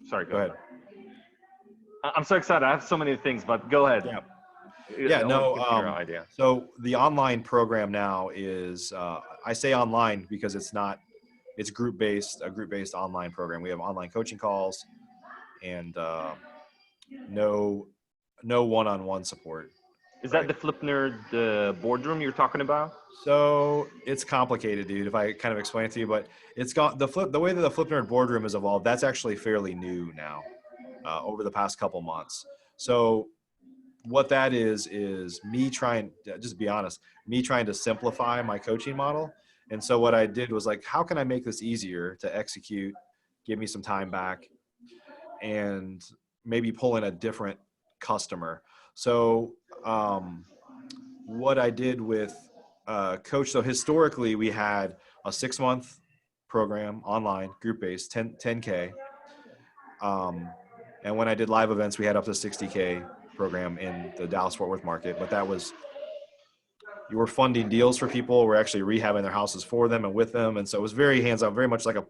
sorry, go ahead. I'm so excited. I have so many things, but go ahead. Idea. So the online program now is, I say online because it's a group-based online program. We have online coaching calls and no one-on-one support. Is that the Flip Nerd boardroom you're talking about? So it's complicated, dude, if I kind of explain it to you, but it's got the way that the Flip Nerd boardroom has evolved, that's actually fairly new now, over the past couple months. So what that is me trying, just to be honest, me trying to simplify my coaching model. And so what I did was like, how can I make this easier to execute, give me some time back, and maybe pull in a different customer. So what I did with Coach, so historically we had a 6-month program online, group-based, 10K. And when I did live events, we had up to 60K program in the Dallas-Fort Worth market. But that was, you were funding deals for people. We're actually rehabbing their houses for them and with them. And so it was very hands-on, very much like a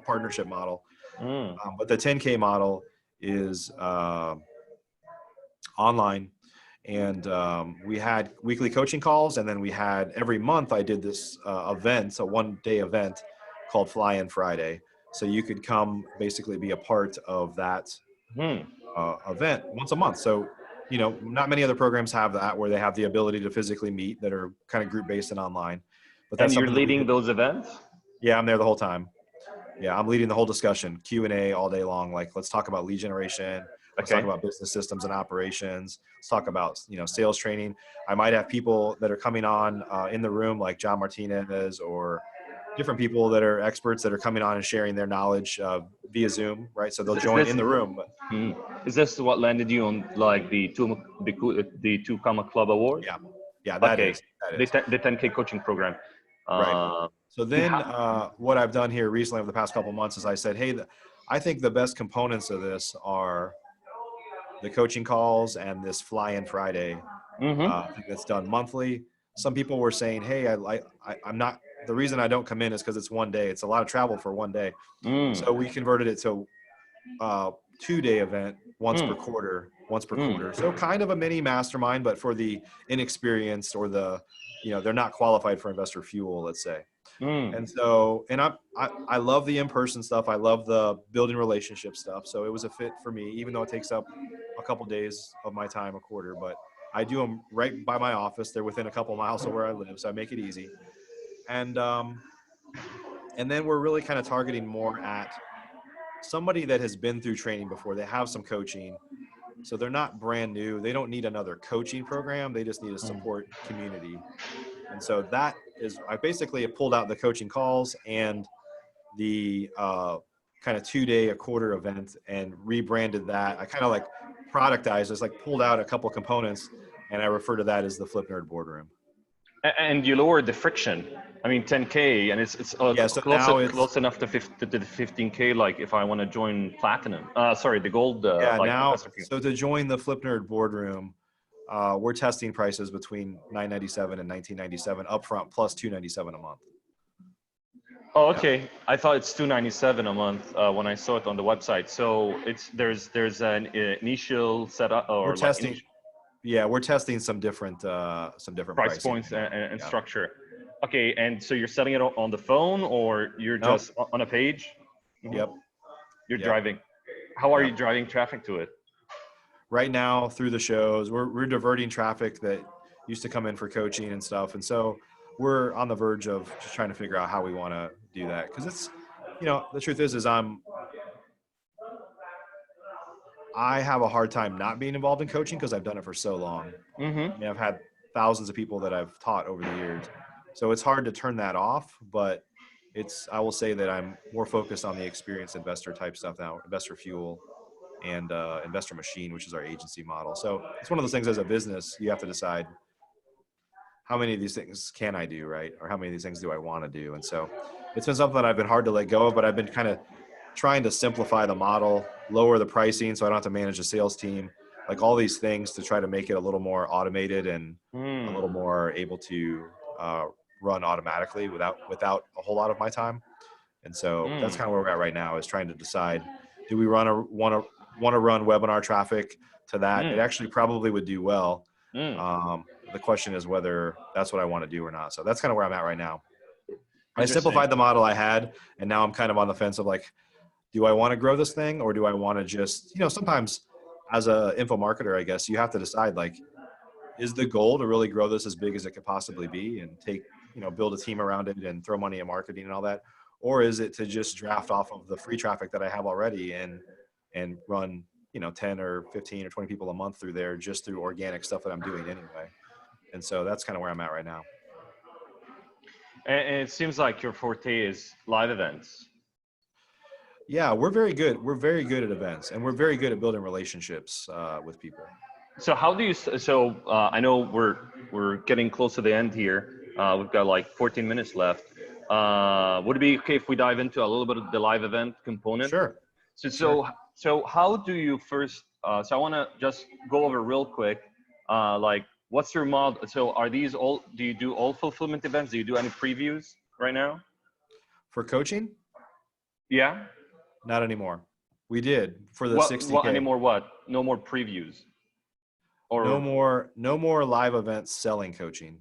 partnership model. But the 10K model is online. And we had weekly coaching calls. And then we had, every month I did this event, a 1-day event called Fly In Friday. So you could come basically be a part of that event once a month. So, not many other programs have that, where they have the ability to physically meet, that are kind of group based and online. But that's, and you're leading those events? Yeah, I'm there the whole time. Yeah, I'm leading the whole discussion, Q&A all day long. Like, let's talk about lead generation. Let's talk about business systems and operations. Let's talk about, sales training. I might have people that are coming on in the room, like John Martinez, or different people that are experts that are coming on and sharing their knowledge via Zoom, right? So they'll join in the room. But. Is this what landed you on, like, the Two Comma Club award? Yeah, that is. The 10K coaching program. Right. So then what I've done here recently over the past couple of months is I said, hey, I think the best components of this are the coaching calls and this Fly In Friday Mm-hmm. I think that's done monthly. Some people were saying, "Hey, I'm not. The reason I don't come in is because it's one day. It's a lot of travel for one day." Mm. So we converted it to 2-day event once per Mm. quarter, once per quarter. Mm. So kind of a mini mastermind, but for the inexperienced or they're not qualified for investor fuel, let's say. Mm. And so, and I love the in-person stuff. I love the building relationship stuff. So it was a fit for me, even though it takes up a couple days of my time a quarter, but I do them right by my office. They're within a couple miles of where I live. So I make it easy. And, and then we're really kind of targeting more at somebody that has been through training before. They have some coaching. So they're not brand new. They don't need another coaching program. They just need a support community. And so that is, I basically have pulled out the coaching calls and the kind of 2-day a quarter event and rebranded that. I kind of like productized, just like pulled out a couple components, and I refer to that as the Flip Nerd Boardroom. And you lowered the friction. I mean, 10K, and it's Yeah, so now it's close enough to the 15K. Like if I want to join platinum, sorry, the gold, yeah like now. investor fee. So to join the Flip Nerd Boardroom, we're testing prices between $997 and $1997 upfront plus $297 a month. Oh, Yeah. okay. I thought it's 297 a month when I saw it on the website. So there's an initial setup We're or like testing. initial Yeah, we're testing some different price pricing points right now. and Yeah. structure. Okay, and so you're setting it on the phone or you're Nope. just on a page? Mhm. Yep. You're Yep. driving. How are Yep. you driving traffic to it? Right now through the shows, we're diverting traffic that used to come in for coaching and stuff. And so we're on the verge of just trying to figure out how we want to do that. Cause it's, the truth is I have a hard time not being involved in coaching because I've done it for so long. I Mm-hmm. mean, I've had thousands of people that I've taught over the years. So it's hard to turn that off, but I will say that I'm more focused on the experienced investor type stuff now, investor fuel and investor machine, which is our agency model. So it's one of those things as a business, you have to decide how many of these things can I do, right? Or how many of these things do I want to do? And so it's been something that I've been hard to let go of, but I've been kind of trying to simplify the model, lower the pricing so I don't have to manage a sales team, like all these things to try to make it a little more automated and a little more able to run automatically without a whole lot of my time. And so that's kind of where we're at right now, is trying to decide, do we want to run webinar traffic to that? It actually probably would do well. The question is whether that's what I want to do or not. So that's kind of where I'm at right now. I Interesting. simplified the model I had, and now I'm kind of on the fence of like, do I want to grow this thing, or do I want to just, sometimes as a info marketer, I guess you have to decide, like, is the goal to really grow this as big as it could possibly be and build a team around it and throw money at marketing and all that? Or is it to just draft off of the free traffic that I have already and run, 10 or 15 or 20 people a month through there just through organic stuff that I'm doing anyway? And so that's kind of where I'm at right now. And it seems like your forte is live events. Yeah, we're very good. We're very good at events, and we're very good at building relationships with people. So how do you? So I know we're getting close to the end here. We've got like 14 minutes left. Would it be okay if we dive into a little bit of the live event component? Sure. So Sure. so how do you first? So I want to just go over real quick. Like, what's your model? So are these all? Do you do all fulfillment events? Do you do any previews right now? For coaching, Yeah. not anymore. We did for the What 60K. anymore? What? No more previews. No Or more, no more live events selling coaching.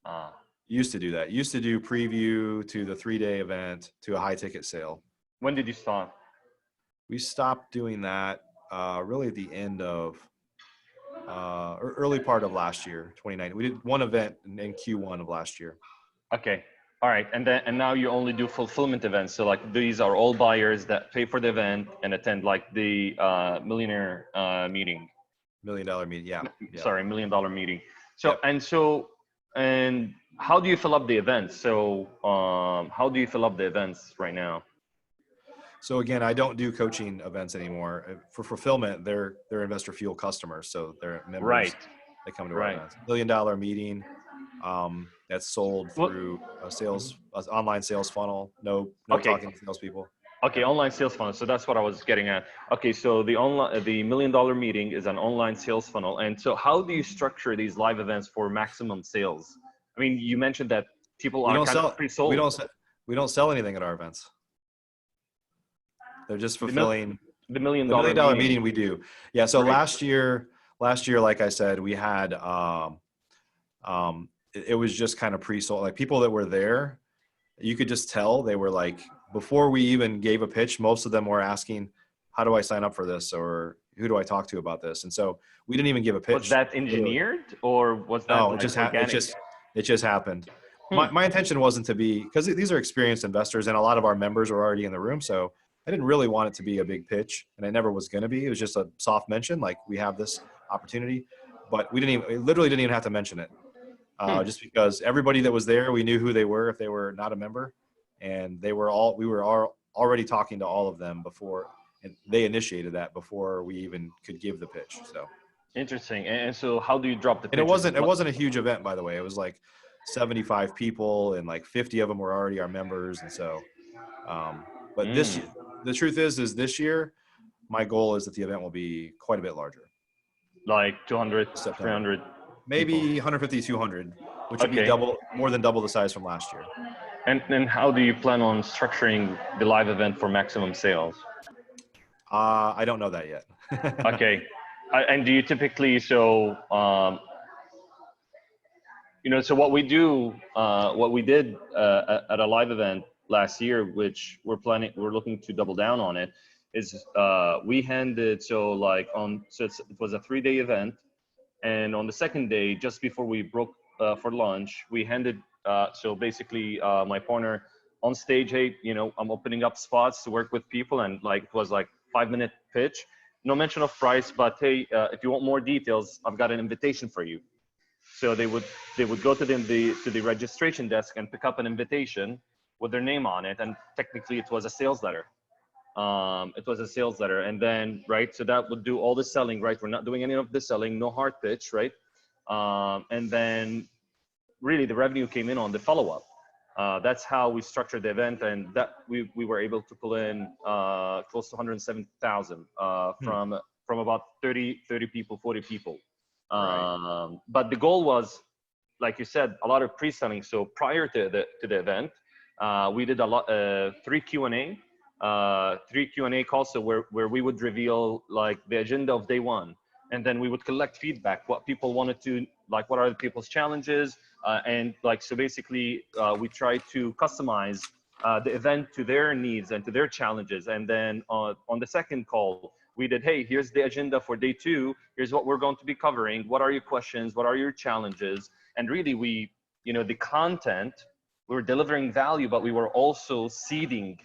uh, Used to do that. Used to do preview to the 3-day event to a high ticket sale. when did you start? We stopped doing that really at the end of or early part of last year, 2019. We did one event in Q1 of last year. Okay. All right. And now you only do fulfillment events. So like these are all buyers that pay for the event and attend like the millionaire meeting. $1 million meeting. Yeah. Yeah. Sorry, $1 million meeting. So Yep. and how do you fill up the events? So how do you fill up the events right now? So again, I don't do coaching events anymore. For fulfillment, they're investor fuel customers, so they're members. Right. They come to our Right. events. $1 million meeting that's sold Well, through an online sales funnel. No okay. talking to salespeople. Okay, online sales funnel. So that's what I was getting at. Okay, so the $1 million meeting is an online sales funnel. And so how do you structure these live events for maximum sales? I mean, you mentioned that people We are don't kind of sell. We pre-sold. don't. We don't sell anything at our events. They're just The mil fulfilling the million the dollar $1 million meeting, meeting we do. Yeah. So right? last year, like I said, we had it was just kind of pre-sold. Like people that were there, you could just tell they were like, before we even gave a pitch, most of them were asking, how do I sign up for this? Or who do I talk to about this? And so we didn't even give a Was pitch. that Literally. engineered or was that No, like organic? it just happened. Hmm. My intention wasn't to be, because these are experienced investors and a lot of our members were already in the room. So I didn't really want it to be a big pitch, and it never was going to be. It was just a soft mention, like we have this opportunity, but we literally didn't even have to mention it. Hmm. Just because everybody that was there, we knew who they were if they were not a member, and we were all already talking to all of them before, and they initiated that before we even could give the pitch. So, Interesting. And so how do you drop the and pitches? it wasn't a huge event, by the way. It was like 75 people, and like 50 of them were already our members, and so. But Mm, the truth is this year, my goal is that the event will be quite a bit larger. like 200, September, 300 people. maybe 150, 200, which would be Okay. more than double the size from last year. And how do you plan on structuring the live event for maximum sales? I don't know that yet. Okay. And do you typically, so, so what we do, what we did at a live event last year, which we're looking to double down on it, is we handed, it was a 3-day event. And on the second day, just before we broke for lunch, we handed, so basically my partner on stage, hey, I'm opening up spots to work with people. And like, it was like 5-minute pitch, no mention of price, but hey, if you want more details, I've got an invitation for you. So they would go to the registration desk and pick up an invitation with their name on it, and technically it was a sales letter. It was a sales letter, and then right, so that would do all the selling, right? We're not doing any of the selling, no hard pitch, right? And then really the revenue came in on the follow up. That's how we structured the event, and that we were able to pull in close to 170,000 Hmm. from about 30 people, 40 people. Right. But the goal was, like you said, a lot of pre-selling. So prior to the event, we did a lot, three Q&A calls, so where we would reveal like the agenda of day one, and then we would collect feedback, what people wanted to, like, what are the people's challenges, and like, so basically we try to customize the event to their needs and to their challenges. And then on the second call, we did, hey, here's the agenda for day 2. Here's what we're going to be covering. What are your questions? What are your challenges? And really, the content, we were delivering value, but we were also seeding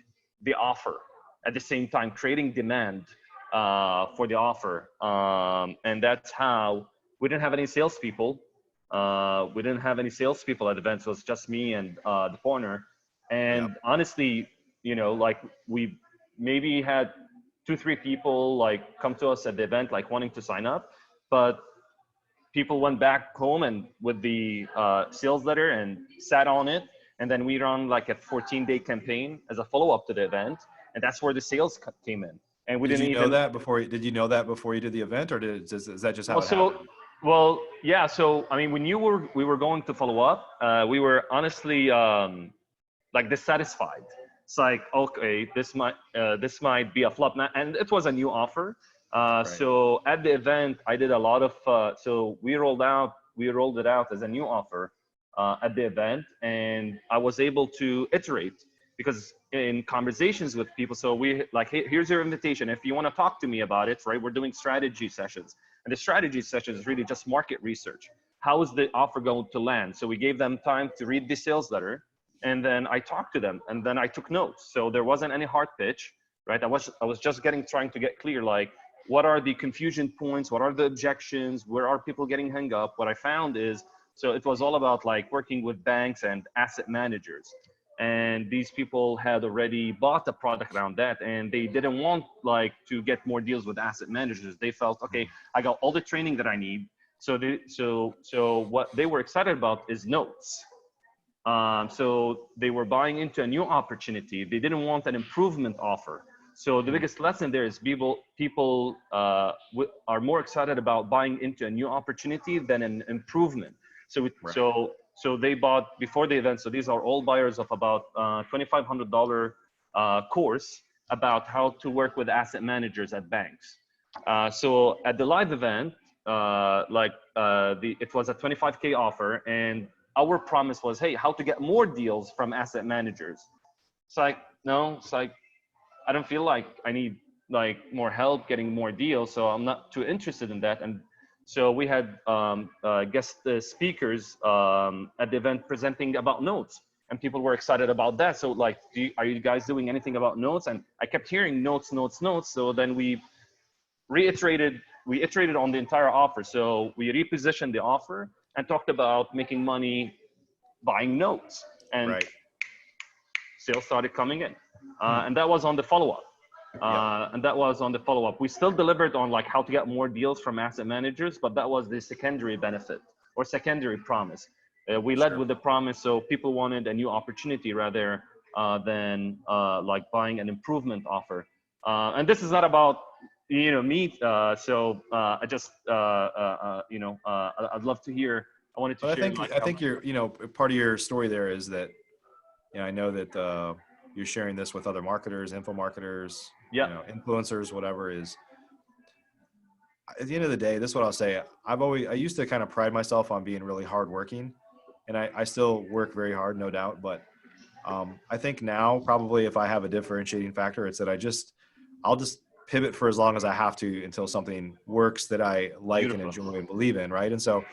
the offer at the same time, creating demand for the offer. And that's how we didn't have any salespeople. We didn't have any salespeople at the event. So it was just me and the partner. Yep. And honestly, like, we maybe had 2-3 people like come to us at the event, like wanting to sign up, but people went back home and with the sales letter and sat on it. And then we run like a 14-day campaign as a follow-up to the event. And that's where the sales came in. And we Did didn't you know even, that before? Did you know that before you did the event, or is that just how well, it happened? yeah. So, I mean, when we were going to follow up, we were honestly like dissatisfied. It's like, okay, this might be a flop now. And it was a new offer. Right. So at the event, I did a lot of, so we rolled it out as a new offer at the event. And I was able to iterate, because in conversations with people, so we like, hey, here's your invitation. If you want to talk to me about it, right, we're doing strategy sessions. And the strategy session is really just market research. How is the offer going to land? So we gave them time to read the sales letter, and then I talked to them, and then I took notes. So there wasn't any hard pitch, right? I was just trying to get clear, like, what are the confusion points? What are the objections? Where are people getting hung up? What I found is, so it was all about like working with banks and asset managers. And these people had already bought the product around that, and they didn't want like to get more deals with asset managers. They felt, okay, I got all the training that I need. So what they were excited about is notes. So they were buying into a new opportunity. They didn't want an improvement offer. So the biggest lesson there is people are more excited about buying into a new opportunity than an improvement. So Right. so they bought before the event. So these are all buyers of about $2,500 course about how to work with asset managers at banks. So at the live event, it was a 25K offer, and our promise was, hey, how to get more deals from asset managers. It's like, no, it's like, I don't feel like I need like more help getting more deals, so I'm not too interested in that. And so we had guest speakers at the event presenting about notes, and people were excited about that. So like, are you guys doing anything about notes? And I kept hearing notes, notes, notes. So then we iterated on the entire offer. So we repositioned the offer and talked about making money buying notes, and Right. sales started coming in. Hmm. And that was on the follow-up. Yep. We still delivered on like how to get more deals from asset managers, but that was the secondary benefit or secondary promise. We led Sure. with the promise, so people wanted a new opportunity rather than like buying an improvement offer. And this is not about me. I'd love to hear. I wanted to But share like I how. think you're, part of your story there is that, I know that you're sharing this with other marketers, info marketers, Yeah. influencers, whatever. Is at the end of the day, this is what I'll say. I used to kind of pride myself on being really hardworking, and I still work very hard, no doubt. But I think now probably if I have a differentiating factor, it's that I'll just pivot for as long as I have to until something works that I like and Beautiful. enjoy and believe in, right? And so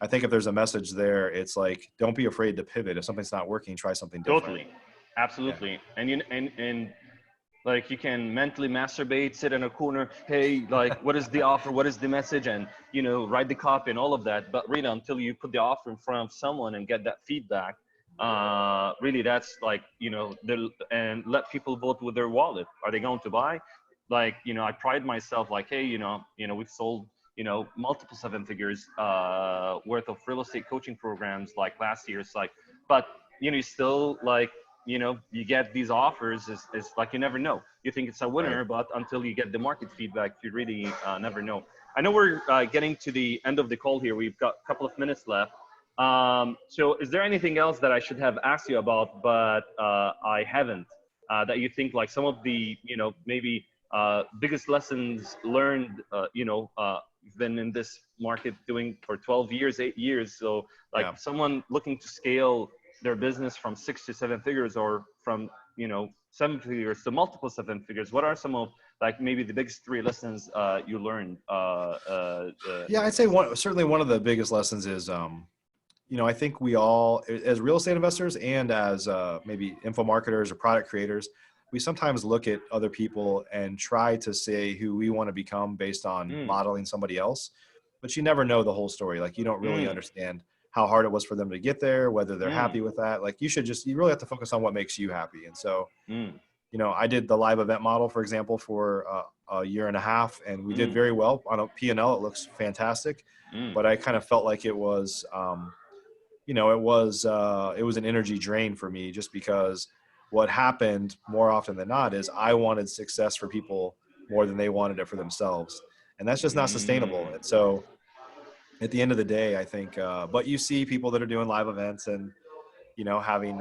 I think if there's a message there, it's like, don't be afraid to pivot. If something's not working, try something different. Totally. Yeah. Absolutely. And like you can mentally masturbate, sit in a corner, hey, like what is the offer, what is the message, and write the copy and all of that. But really, until you put the offer in front of someone and get that feedback, really that's like and let people vote with their wallet. Are they going to buy? Like I pride myself like, hey, we've sold multiple seven figures worth of real estate coaching programs like last year. It's like, but you still like you get these offers is like you never know. You think it's a Right. winner, but until you get the market feedback, you really never know. I know we're getting to the end of the call here. We've got a couple of minutes left. So is there anything else that I should have asked you about, but I haven't, that you think like some of the, maybe biggest lessons learned, you've been in this market doing for 12 years, 8 years. So like Yeah. someone looking to scale their business from 6 to 7 figures, or from 7 figures to multiple 7 figures, what are some of like maybe the biggest 3 lessons you learned Yeah. I'd say certainly one of the biggest lessons is, I think we all, as real estate investors and as maybe info marketers or product creators, we sometimes look at other people and try to say who we want to become based on mm, modeling somebody else, but you never know the whole story. Like, you don't really mm, understand how hard it was for them to get there, whether they're mm, happy with that. Like, you really have to focus on what makes you happy. And so, mm, I did the live event model, for example, for a year and a half, and we did mm, very well on a P&L. It looks fantastic, mm, but I kind of felt like it was, it was an energy drain for me, just because what happened more often than not is I wanted success for people more than they wanted it for themselves. And that's just not sustainable. mm. And so at the end of the day, I think, but you see people that are doing live events and, having,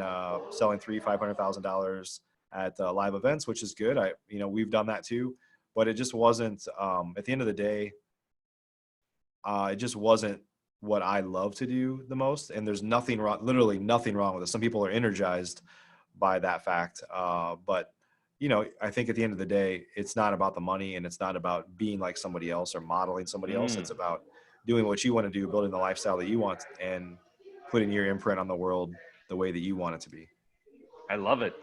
selling $500,000 at live events, which is good. We've done that too, but it just wasn't, at the end of the day, it just wasn't what I love to do the most. And there's nothing wrong, literally nothing wrong with it. Some people are energized by that fact. But, I think at the end of the day, it's not about the money, and it's not about being like somebody else or modeling somebody else. Mm. It's about doing what you want to do, building the lifestyle that you want, and putting your imprint on the world the way that you want it to be. I love it.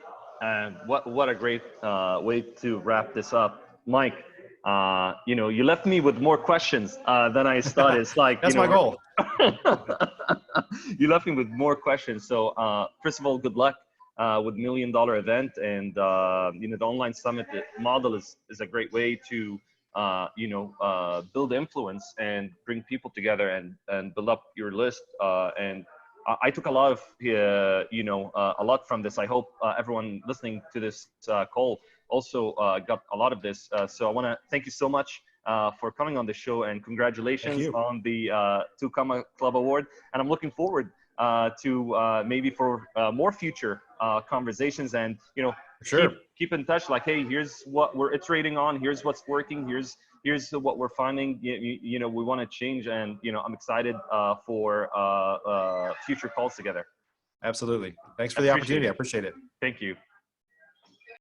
And what a great way to wrap this up, Mike. You left me with more questions than I started. It's like That's my goal. you left me with more questions. So first of all, good luck with $1 million event, and the online summit model is a great way to build influence and bring people together and build up your list and I took a lot of, a lot from this. I hope everyone listening to this call also got a lot of this. So I want to thank you so much for coming on the show, and Thank congratulations you. on the Two Comma Club Award. And I'm looking forward to maybe for more future conversations, and Sure. keep in touch. Like, hey, here's what we're iterating on. Here's what's working. Here's what we're finding. We want to change, and I'm excited for future calls together. Absolutely. Thanks I for the appreciate opportunity. I it. appreciate it. Thank you.